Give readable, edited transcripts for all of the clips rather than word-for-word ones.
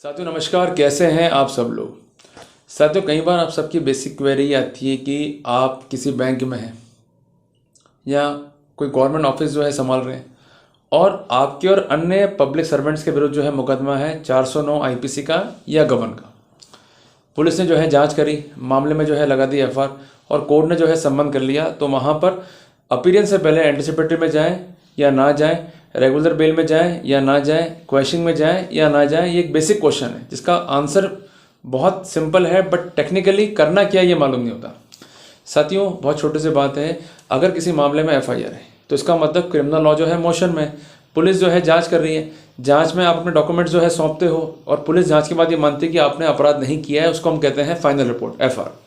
साथियों नमस्कार, कैसे हैं आप सब लोग। साथियों कई बार आप सबकी बेसिक क्वेरी आती है कि आप किसी बैंक में हैं या कोई गवर्नमेंट ऑफिस जो है संभाल रहे हैं और आपके और अन्य पब्लिक सर्वेंट्स के विरुद्ध जो है मुकदमा है 409 आईपीसी का या गबन का। पुलिस ने जो है जांच करी, मामले में जो है लगा दी एफआईआर और कोर्ट ने जो है संबंध कर लिया। तो वहाँ पर अपीयरेंस से पहले एंटिसिपेटरी में जाएं या ना जाएं, रेगुलर बेल में जाएं या ना जाएं, क्वेश्चनिंग में जाएं या ना जाएं, ये एक बेसिक क्वेश्चन है जिसका आंसर बहुत सिंपल है, बट टेक्निकली करना क्या ये मालूम नहीं होता। साथियों बहुत छोटी सी बात है, अगर किसी मामले में एफआईआर है तो इसका मतलब क्रिमिनल लॉ जो है मोशन में, पुलिस जो है जांच कर रही है, जांच में आप अपने डॉक्यूमेंट्स जो है सौंपते हो और पुलिस जांच के बाद ये मानती है कि आपने अपराध नहीं किया है, उसको हम कहते हैं फाइनल रिपोर्ट एफआईआर।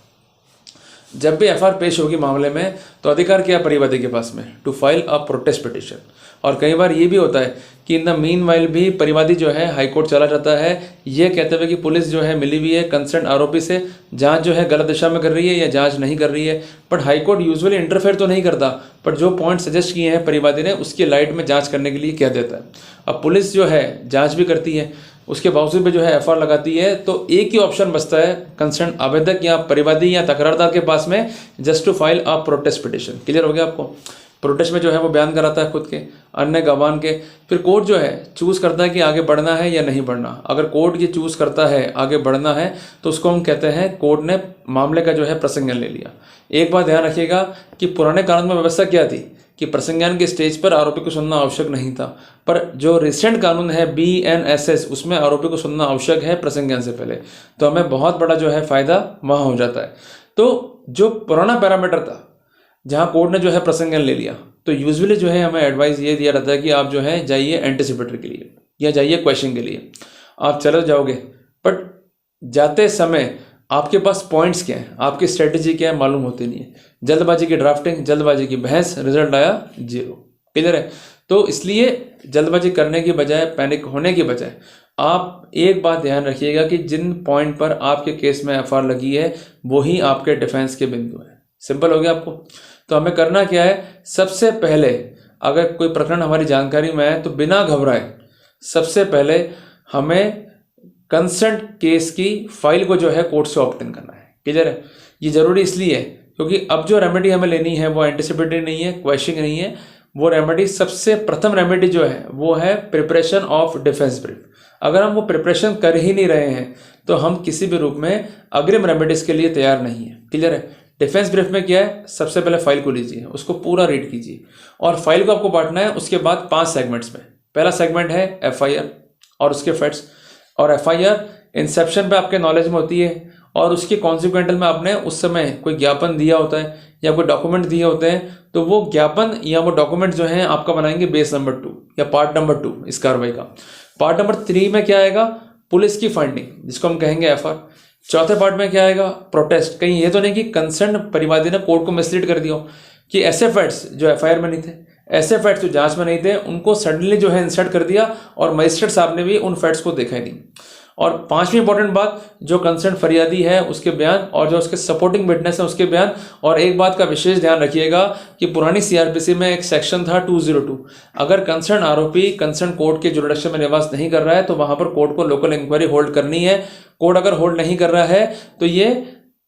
जब भी एफआईआर पेश होगी मामले में तो अधिकार क्या परिवादी के पास में, to file a protest petition. और कई बार ये भी होता है कि इन द मीन वाइल भी परिवादी जो है हाई कोर्ट चला जाता है, ये कहते हुए कि पुलिस जो है मिली हुई है कंसर्न आरोपी से, जांच जो है गलत दिशा में कर रही है या जांच नहीं कर रही है। But high court usually interfere तो नहीं करता, बट जो पॉइंट सजेस्ट किए हैं परिवादी ने उसकी लाइट में जांच करने के लिए कह देता है। अब पुलिस जो है जांच भी करती है, उसके बावजूद भी जो है एफआईआर लगाती है, तो एक ही ऑप्शन बचता है कंसर्न आवेदक या परिवादी या तकरारदार के पास में, just to file a protest petition. Clear हो गया आपको। प्रोटेस्ट में जो है वो बयान कराता है खुद के, अन्य गवाह के, फिर कोर्ट जो है चूज़ करता है कि आगे बढ़ना है या नहीं बढ़ना। अगर कोर्ट ये चूज़ करता है आगे बढ़ना है तो उसको हम कहते हैं कोर्ट ने मामले का जो है प्रसंज्ञान ले लिया। एक बात ध्यान रखिएगा कि पुराने कानून में व्यवस्था क्या थी कि प्रसंज्ञान के स्टेज पर आरोपी को सुनना आवश्यक नहीं था, पर जो रिसेंट कानून है BNSS उसमें आरोपी को सुनना आवश्यक है प्रसंज्ञान से पहले। तो हमें बहुत बड़ा जो है फायदा वहाँ हो जाता है। तो जो पुराना पैरामीटर था जहाँ कोर्ट ने जो है प्रसंज्ञान ले लिया, तो यूजुअली जो है हमें एडवाइस ये दिया जाता है कि आप जो है जाइए एंटिसिपेटरी के लिए या जाइए क्वेश्चन के लिए। आप चले जाओगे बट जाते समय आपके पास पॉइंट्स क्या हैं, आपकी स्ट्रेटेजी क्या है मालूम होती नहीं है। जल्दबाजी की ड्राफ्टिंग, जल्दबाजी की बहस, रिजल्ट आया 0। क्लियर है। तो इसलिए जल्दबाजी करने की बजाय, पैनिक होने की बजाय आप एक बात ध्यान रखिएगा कि जिन पॉइंट पर आपके केस में एफआईआर लगी है वही आपके डिफेंस के बिंदु है। सिंपल हो गया आपको। तो हमें करना क्या है, सबसे पहले अगर कोई प्रकरण हमारी जानकारी में है तो बिना घबराए सबसे पहले हमें कंसर्न केस की फाइल को जो है कोर्ट से ऑब्टेन करना है। क्लियर है। ये जरूरी इसलिए है क्योंकि अब जो रेमेडी हमें लेनी है वो एंटिसिपेटरी नहीं है, क्वेश्चनिंग नहीं है। वो रेमेडी, सबसे प्रथम रेमेडी जो है वो है प्रिपरेशन ऑफ डिफेंस ब्रीफ। अगर हम वो प्रिपरेशन कर ही नहीं रहे हैं तो हम किसी भी रूप में अग्रिम रेमेडीज के लिए तैयार नहीं है। क्लियर है। डिफेंस ब्रीफ में क्या है, सबसे पहले फाइल को लीजिए, उसको पूरा रीड कीजिए और फाइल को आपको बांटना है उसके बाद 5 सेगमेंट्स में। पहला सेगमेंट है एफआईआर और उसके फैक्ट्स। और एफआईआर इंसेप्शन पे आपके नॉलेज में होती है और उसके कॉन्सिक्वेंटल में आपने उस समय कोई ज्ञापन दिया होता है या कोई डॉक्यूमेंट दिए होते हैं, तो वो ज्ञापन या वो डॉक्यूमेंट जो है आपका बनाएंगे बेस नंबर 2 या पार्ट नंबर 2 इस कार्रवाई का। पार्ट नंबर 3 में क्या आएगा, पुलिस की फाइंडिंग जिसको हम कहेंगे एफआईआर। चौथे पार्ट में क्या आएगा, प्रोटेस्ट। कहीं ये तो नहीं कि कंसर्न परिवादी ने कोर्ट को मिसलीड कर दिया कि ऐसे फैक्ट्स जो एफआईआर में नहीं थे, ऐसे फैक्ट्स जो जांच में नहीं थे, उनको सडनली जो है इंसर्ट कर दिया और मजिस्ट्रेट साहब ने भी उन फैक्ट्स को देखा ही नहीं। और 5वीं इंपॉर्टेंट बात, जो कंसर्न फरियादी है उसके बयान और जो उसके सपोर्टिंग विटनेस है उसके बयान। और एक बात का विशेष ध्यान रखिएगा कि पुरानी सीआरपीसी में एक सेक्शन था 202, अगर कंसर्न आरोपी कंसर्न कोर्ट के जुरिडिक्शन में निवास नहीं कर रहा है तो वहां पर कोर्ट को लोकल इंक्वायरी होल्ड करनी है। कोर्ट अगर होल्ड नहीं कर रहा है तो ये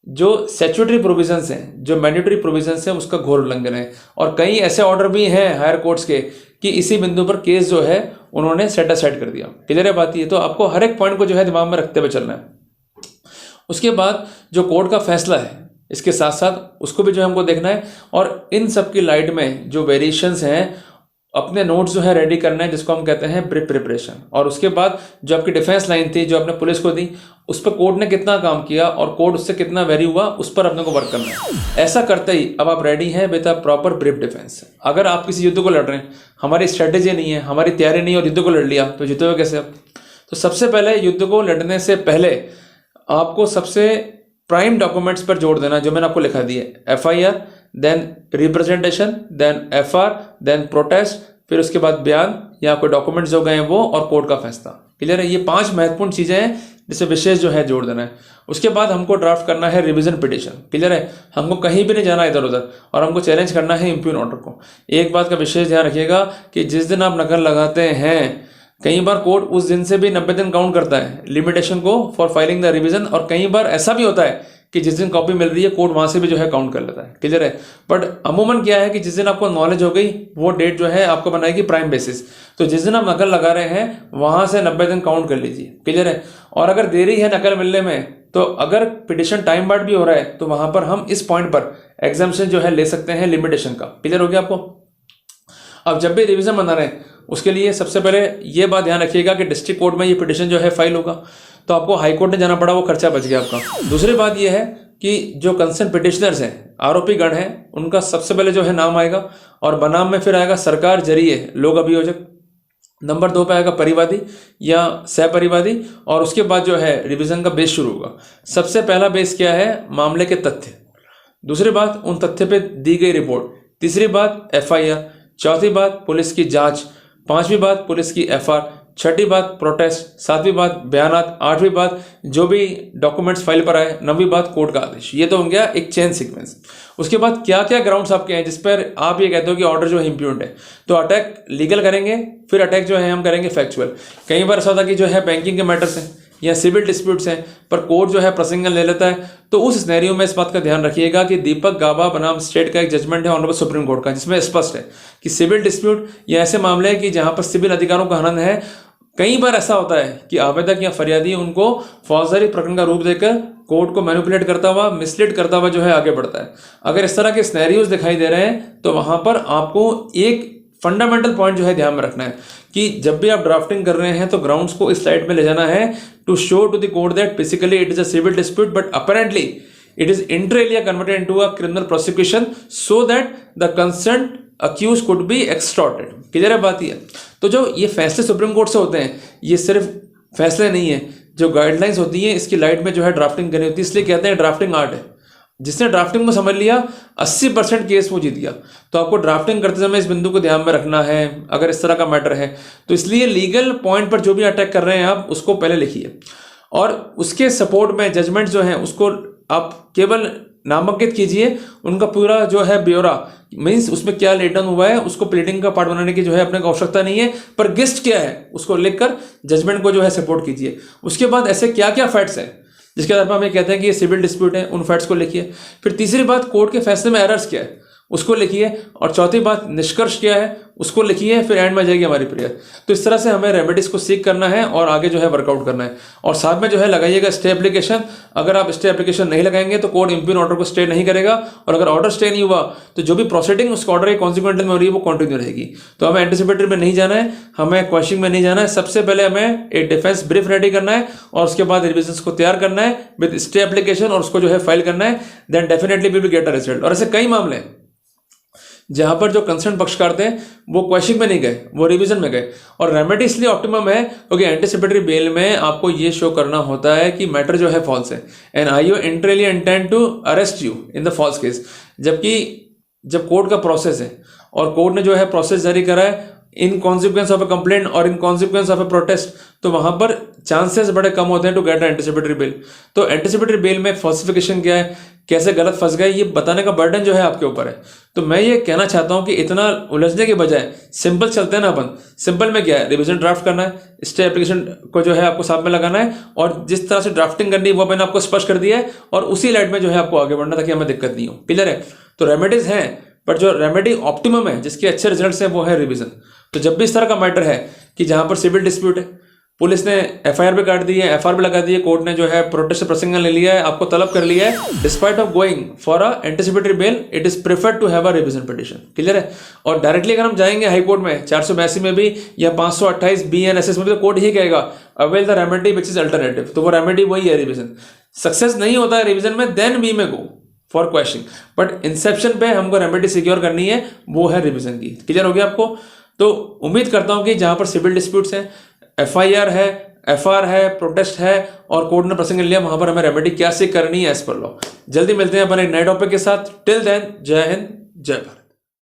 जो स्टैट्यूटरी प्रोविजंस हैं, जो मैंडेटरी प्रोविजंस हैं, उसका घोर उल्लंघन है। और कई ऐसे ऑर्डर भी हैं हायर कोर्ट्स के कि इसी बिंदु पर केस जो है उन्होंने सेट असाइड कर दिया। क्लियर है बात ये। तो आपको हर एक पॉइंट को जो है दिमाग में रखते हुए चलना है। उसके बाद जो कोर्ट का फैसला है इसके साथ साथ उसको भी जो है हमको देखना है और इन सब की लाइट में जो वेरिएशंस हैं अपने नोट्स जो है रेडी करना है, जिसको हम कहते हैं ब्रीफ प्रिपरेशन। और उसके बाद जो आपकी डिफेंस लाइन थी जो आपने पुलिस को दी, उस पर कोर्ट ने कितना काम किया और कोर्ट उससे कितना वेरी हुआ, उस पर अपने को वर्क करना है। ऐसा करते ही अब आप रेडी हैं with a proper brief defence. अगर आप किसी युद्ध को लड़ रहे हैं, हमारी स्ट्रेटेजी नहीं है, हमारी तैयारी नहीं है और युद्ध को लड़ लिया तो जीतोगे कैसे आप। तो सबसे पहले युद्ध को लड़ने से पहले आपको सबसे प्राइम डॉक्यूमेंट्स पर जोड़ देना जो मैंने आपको लिखा दिया, FIR, then representation, then FR, then protest, फिर उसके बाद बयान या कोई डॉक्यूमेंट्स जो गए हैं वो, और कोर्ट का फैसला। क्लियर है। ये 5 महत्वपूर्ण चीजें हैं जिसे विशेष जो है जोड़ देना है। उसके बाद हमको ड्राफ्ट करना है रिवीजन पिटिशन। क्लियर है। हमको कहीं भी नहीं जाना इधर उधर और हमको चैलेंज करना है इम्प्यून ऑर्डर को। एक बात का विशेष ध्यान रखिएगा कि जिस दिन आप नकल लगाते हैं कई बार कोर्ट उस दिन से भी 90 दिन काउंट करता है लिमिटेशन को फॉर फाइलिंग द रिवीजन, और कई बार ऐसा भी होता है कि जिस दिन कॉपी मिल रही है कोर्ट वहां से भी जो है काउंट कर लेता है। क्लियर है। बट अमूमन क्या है कि जिस दिन आपको नॉलेज हो गई वो डेट जो है आपको बनाएगी प्राइम बेसिस। तो जिस दिन आप नकल लगा रहे हैं वहां से 90 दिन काउंट कर लीजिए। क्लियर है। और अगर देरी है नकल मिलने में, तो अगर पिटिशन टाइम बार्ड भी हो रहा है तो वहां पर हम इस पॉइंट पर एग्जाम्पशन जो है ले सकते हैं लिमिटेशन का। क्लियर हो गया आपको। अब जब भी रिवीजन बना रहे हैं उसके लिए सबसे पहले ये बात ध्यान रखिएगा कि डिस्ट्रिक्ट कोर्ट में ये पिटिशन जो है फाइल होगा, तो आपको हाई कोर्ट में जाना पड़ा, वो खर्चा बच गया आपका। दूसरी बात ये है कि जो कंसर्न पिटिशनर्स हैं, आरोपी गण हैं, उनका सबसे पहले जो है नाम आएगा, और बनाम में फिर आएगा सरकार जरिए लोक अभियोजक। नंबर 2 पे आएगा परिवादी या सह परिवादी, और उसके बाद जो है रिवीजन का बेस शुरू होगा। सबसे पहला बेस क्या है? मामले के तथ्य। दूसरी बात उन तथ्य पे दी गई रिपोर्ट। तीसरी बात FIR। चौथी बात पुलिस की जांच। पांचवी बात पुलिस की FR। छठी बात प्रोटेस्ट। सातवीं बात बयानात। आठवीं बात जो भी डॉक्यूमेंट्स फाइल पर आए। नवीं बात कोर्ट का आदेश। ये तो हो गया एक चेन सीक्वेंस। उसके बाद क्या क्या ग्राउंड्स आपके हैं जिस पर आप ये कहते हो कि ऑर्डर जो है इम्प्यूग्ड है? तो अटैक लीगल करेंगे, फिर अटैक जो है हम करेंगे फैक्चुअल। कई बार ऐसा होता है कि जो है बैंकिंग के मैटर्स हैं या सिविल डिस्प्यूट्स हैं, पर कोर्ट जो है प्रोसीजर ले लेता है। तो उस सिनेरियो में इस बात का ध्यान रखिएगा कि दीपक गाबा बनाम स्टेट का एक जजमेंट है ऑनरेबल सुप्रीम कोर्ट का, जिसमें स्पष्ट है कि सिविल डिस्प्यूट या ऐसे मामले हैं कि जहां पर सिविल अधिकारों का हनन है, कई बार ऐसा होता है कि आवेदक या फरियादी उनको फौजदारी प्रकरण का रूप देकर कोर्ट को मैनिपुलेट करता हुआ, मिसलीड करता हुआ जो है आगे बढ़ता है। अगर इस तरह के सिनेरियोज दिखाई दे रहे हैं तो वहां पर आपको एक फंडामेंटल पॉइंट जो है ध्यान में रखना है कि जब भी आप ड्राफ्टिंग कर रहे हैं तो ग्राउंड्स को इस स्लाइड में ले जाना है to show to the court that basically it is a civil dispute but apparently it is inter alia converted into a criminal prosecution so that the concerned accused could be extorted. Clear है बात? ये तो जो ये फैसले supreme court से होते हैं, ये सिर्फ फैसले नहीं है, जो गाइडलाइंस होती है इसकी लाइट में जो है ड्राफ्टिंग करनी होती है। इसलिए कहते हैं ड्राफ्टिंग आर्ट है। जिसने ड्राफ्टिंग को समझ लिया 80% केस वो जीत गया। तो आपको ड्राफ्टिंग करते समय इस बिंदु को ध्यान में रखना है अगर इस तरह का मैटर है तो। इसलिए लीगल पॉइंट पर जो भी अटैक कर रहे हैं आप उसको पहले लिखिए, और उसके सपोर्ट में जजमेंट जो है उसको आप केवल नामांकित कीजिए। उनका पूरा जो है ब्यौरा, मीन्स उसमें क्या लेट डाउन हुआ है उसको प्लीडिंग का पार्ट बनाने की जो है अपने को आवश्यकता नहीं है, पर गेस्ट क्या है उसको लिखकर जजमेंट को जो है सपोर्ट कीजिए। उसके बाद ऐसे क्या क्या फैक्ट्स हैं जिसके आधार पर हम ये कहते हैं कि ये सिविल डिस्प्यूट है, उन फैक्ट्स को लिखिए। फिर तीसरी बात कोर्ट के फैसले में एरर्स क्या है उसको लिखिए, और चौथी बात निष्कर्ष क्या है उसको लिखिए। फिर एंड में जाएगी हमारी प्रेयर। तो इस तरह से हमें रेमेडीज को सीख करना है और आगे जो है वर्कआउट करना है। और साथ में जो है लगाइएगा स्टे एप्लीकेशन। अगर आप स्टे एप्लीकेशन नहीं लगाएंगे तो कोर्ट इम्प्यून ऑर्डर को स्टे नहीं करेगा, और अगर ऑर्डर स्टे नहीं हुआ तो जो भी प्रोसीडिंग उस ऑर्डर के कॉन्सिक्वेंटल में हो रही है वो कंटिन्यू रहेगी। तो हमें एंटिसिपेटरी में नहीं जाना है, हमें क्वेश्चनिंग में नहीं जाना है। सबसे पहले हमें एक डिफेंस ब्रीफ रेडी करना है और उसके बाद रिविजन को तैयार करना है विद स्टे एप्लीकेशन और उसको जो है फाइल करना है। Then definitely we will get a result. और ऐसे कई मामले हैं जहां पर जो कंसर्न पक्षकार थे वो क्वेश्चन में नहीं गए, वो रिवीजन में गए। और रेमेडी इसलिए ऑप्टिमम है क्योंकि एंटिसिपेटरी बेल में आपको ये शो करना होता है कि मैटर जो है फॉल्स है and IO intently intend to arrest you in the false case. जबकि जब कोर्ट का प्रोसेस है और कोर्ट ने जो है प्रोसेस जारी करा है in consequence of a complaint और in consequence of a protest, तो वहां पर चांसेस बड़े कम होते हैं टू गेट एंटिसिपेटरी बेल। तो एंटिसिपेटरी बेल में फॉल्सिफिकेशन क्या है, कैसे गलत फंस गए, ये बताने का बर्डन जो है आपके ऊपर है। तो मैं ये कहना चाहता हूं कि इतना उलझने के बजाय सिंपल चलते हैं ना अपन। सिंपल में क्या है, रिविजन ड्राफ्ट करना है, स्टे एप्लीकेशन को जो है आपको साथ में लगाना है, और जिस तरह से ड्राफ्टिंग करनी है वो मैंने आपको स्पष्ट कर दिया है, और उसी लाइट में जो है आपको आगे बढ़ना ताकि हमें दिक्कत नहीं हो। क्लियर है? तो रेमेडीज हैं, पर जो रेमेडी ऑप्टिमम है जिसके अच्छे रिजल्ट्स हैं वो है रिवीजन। तो जब भी इस तरह का मैटर है कि जहां पर सिविल डिस्प्यूट है, पुलिस ने FIR भी काट दी है, FR भी लगा दी है, कोर्ट ने जो है प्रोटेस्ट प्रोसीजर ले लिया है, आपको तलब कर लिया है, despite of going for a anticipatory bail it is preferred to have a revision petition. Clear है? और डायरेक्टली अगर हम जाएंगे हाई कोर्ट में 482 में भी या 528 BNSS में भी, तो कोर्ट ही कहेगा avail the remedy which is alternative. तो वो रेमेडी वही है रिवीजन। सक्सेस नहीं होता है रिवीजन में, देन वी में go for questioning, but Inception पे हमको रेमेडी सिक्योर करनी है, वो है रिवीजन की। क्लियर हो गया आपको? तो उम्मीद करता हूं कि जहां पर सिविल डिस्प्यूट्स हैं, FIR है, FR है, प्रोटेस्ट है और कोर्ट ने प्रोसीजर लिया, वहां पर हमें रेमेडी क्या से करनी है एज पर लॉ। जल्दी मिलते हैं अपने नए टॉपिक के साथ। टिल देन जय हिंद, जय भारत।